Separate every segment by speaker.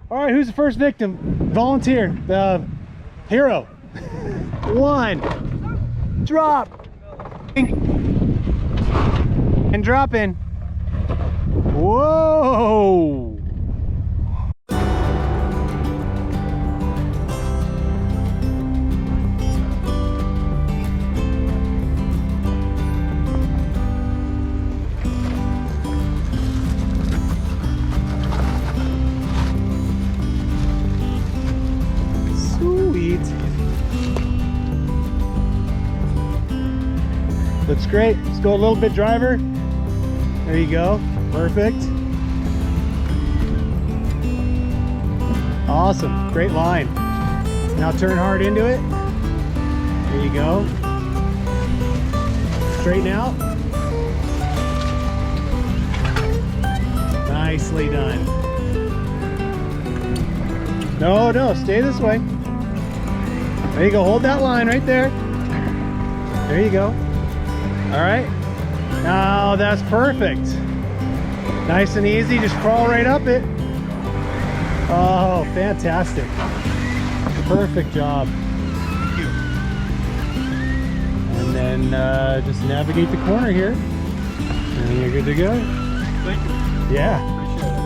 Speaker 1: All right, who's the first victim? Volunteer, the hero. 1, drop, and drop in. Whoa! Sweet. Looks great. Let's go a little bit driver. There you go. Perfect. Awesome. Great line. Now turn hard into it. There you go. Straighten out. Nicely done. No, no, stay this way. There you go. Hold that line right there. There you go. All right. Now that's perfect. Nice and easy. Just crawl right up it. Oh, fantastic. Perfect job.
Speaker 2: Thank you.
Speaker 1: And then just navigate the corner here. And you're good to go.
Speaker 2: Thank you.
Speaker 1: Yeah.
Speaker 2: Appreciate it.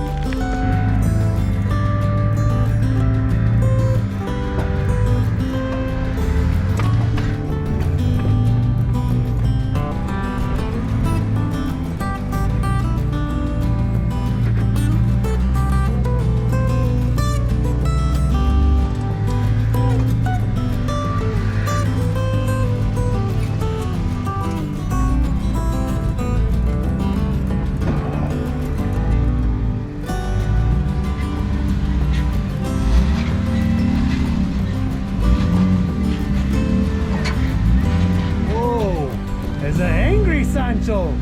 Speaker 1: There's an angry Sancho.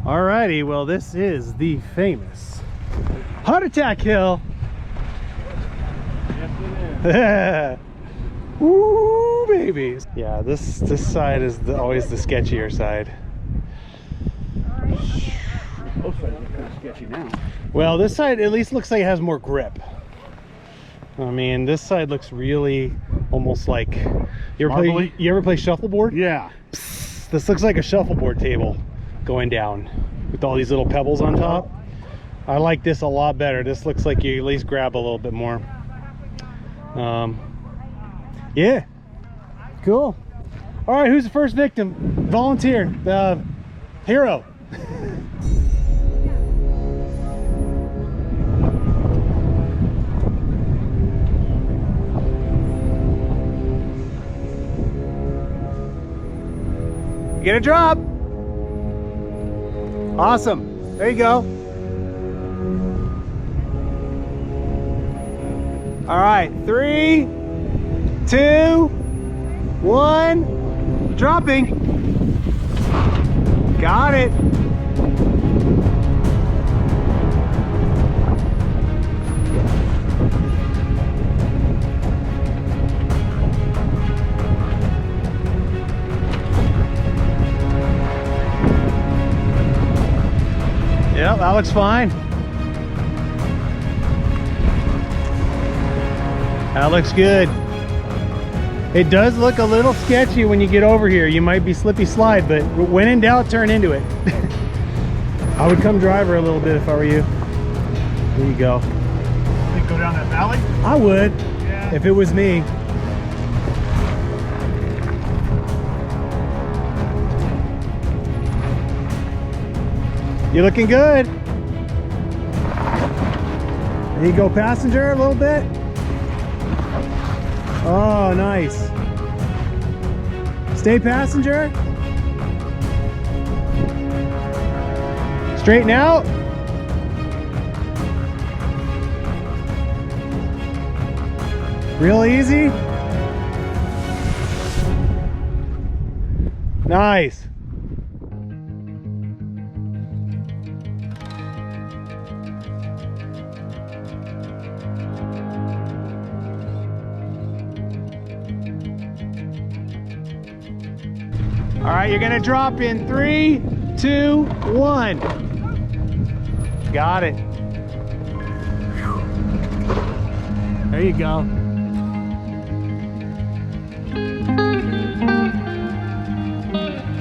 Speaker 1: Alrighty, well this is the famous Heart Attack Hill.
Speaker 2: Yes, it is.
Speaker 1: Woo, babies. Yeah, this side is always the sketchier side.
Speaker 2: Both sides are kind of sketchy now.
Speaker 1: Well, this side at least looks like it has more grip. I mean, this side looks really almost like you ever play shuffleboard?
Speaker 2: Yeah.
Speaker 1: Psst, this looks like a shuffleboard table going down with all these little pebbles on top. I like this a lot better. This looks like you at least grab a little bit more. Yeah, cool. All right, who's the first victim? Volunteer, the hero. You get a drop. Awesome. There you go. All right, 3, 2, 1, dropping. Got it. Yep, that looks fine. That looks good. It does look a little sketchy when you get over here. You might be slippy slide, but when in doubt, turn into it. I would come driver a little bit if I were you. There you go.
Speaker 2: Think go down that valley?
Speaker 1: I would,
Speaker 2: Yeah.
Speaker 1: if it was me. You're looking good. There you go, passenger, a little bit. Oh, nice. Stay passenger. Straighten out. Real easy. Nice. All right, you're gonna drop in 3, 2, 1. Got it. There you go.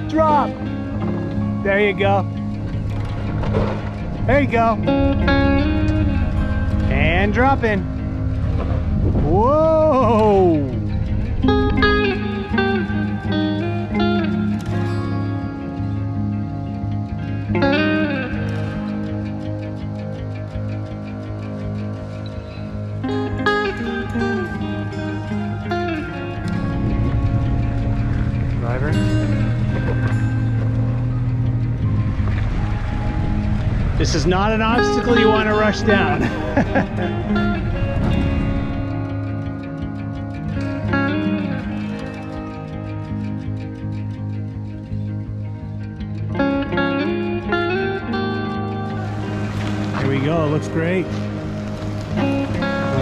Speaker 1: Drop. There you go. There you go. And drop in. Whoa. Driver. This is not an obstacle you want to rush down. Here we go, it looks great. All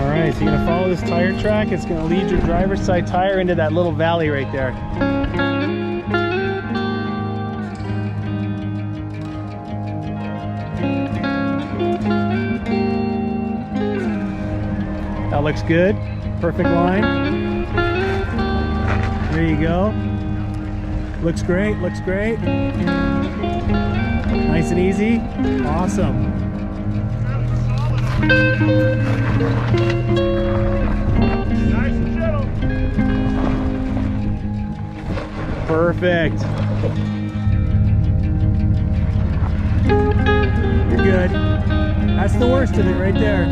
Speaker 1: right, so you're gonna follow this tire track. It's gonna lead your driver's side tire into that little valley right there. That looks good. Perfect line. There you go. Looks great, looks great. Nice and easy. Awesome.
Speaker 2: Nice and gentle.
Speaker 1: Perfect. You're good. That's the worst of it right there.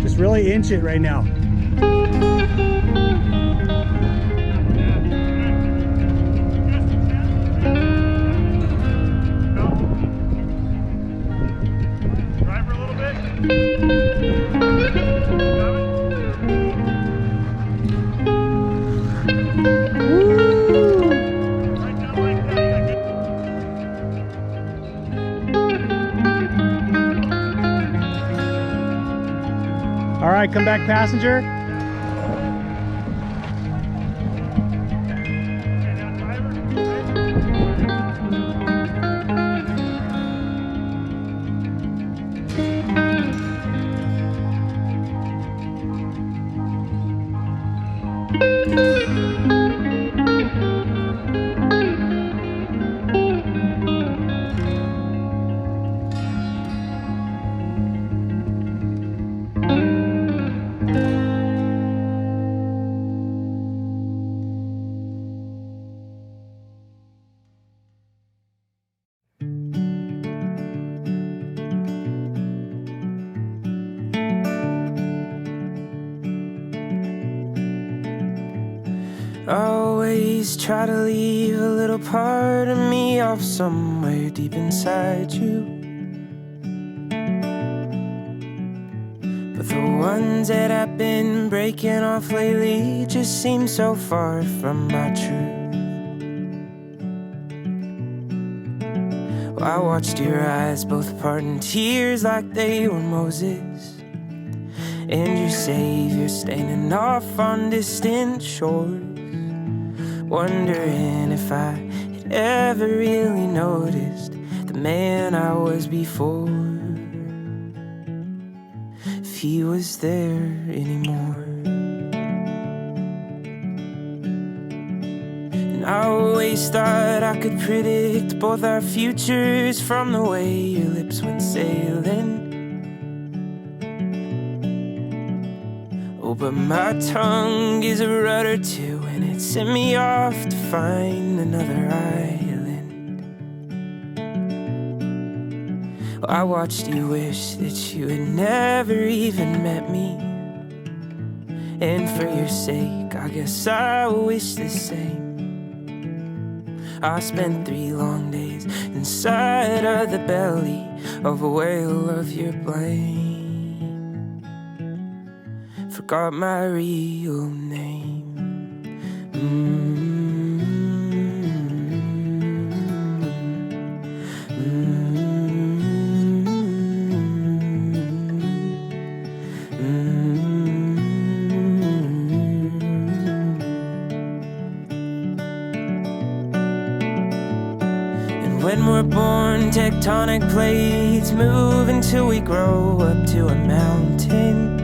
Speaker 1: Just really inch it right now.
Speaker 2: Driver a little bit. Right down like that.
Speaker 1: All right, come back, passenger.
Speaker 3: I always try to leave a little part of me off somewhere deep inside you. But the ones that I've been breaking off lately just seem so far from my truth. Well, I watched your eyes both part in tears like they were Moses, and your Savior standing off on distant shores, wondering if I had ever really noticed the man I was before, if he was there anymore. And I always thought I could predict both our futures from the way your lips went sailing. Oh, but my tongue is a rudder too, and it sent me off to find another island. Oh, I watched you wish that you had never even met me, and for your sake, I guess I wish the same. I spent 3 long days inside of the belly of a whale of your blame. Forgot my real name. Mm-hmm. Mm-hmm. were born, tectonic plates move until we grow up to a mountain.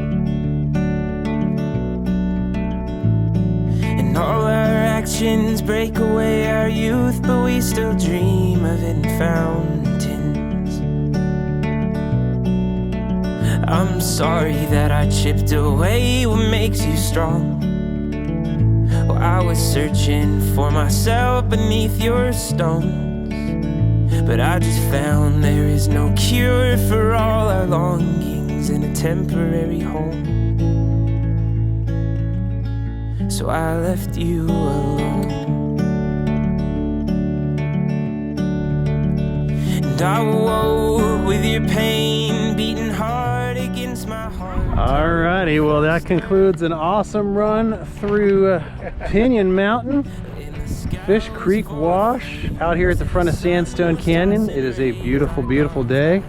Speaker 3: And all our actions break away our youth, but we still dream of it in fountains. I'm sorry that I chipped away what makes you strong. Well, I was searching for myself beneath your stones, but I just found there is no cure for all our longings in a temporary home. So I left you alone. And I woke with your pain beating hard against my heart.
Speaker 1: Alrighty, well that concludes an awesome run through Pinyon Mountain, Fish Creek Wash, out here at the front of Sandstone Canyon. It is a beautiful, beautiful day.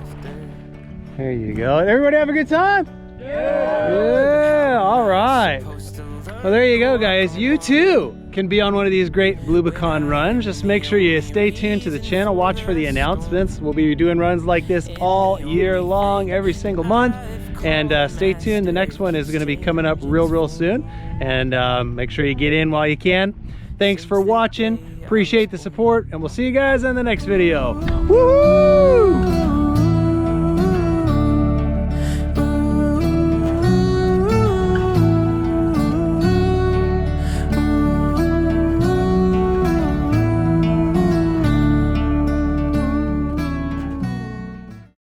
Speaker 1: There you go. Everybody have a good time? Yeah, all right. Well, there you go, guys. You too can be on one of these great Bluebicon runs. Just make sure you stay tuned to the channel. Watch for the announcements. We'll be doing runs like this all year long, every single month. And stay tuned. The next one is going to be coming up real soon. And make sure you get in while you can. Thanks for watching. Appreciate the support. And we'll see you guys in the next video. Woohoo!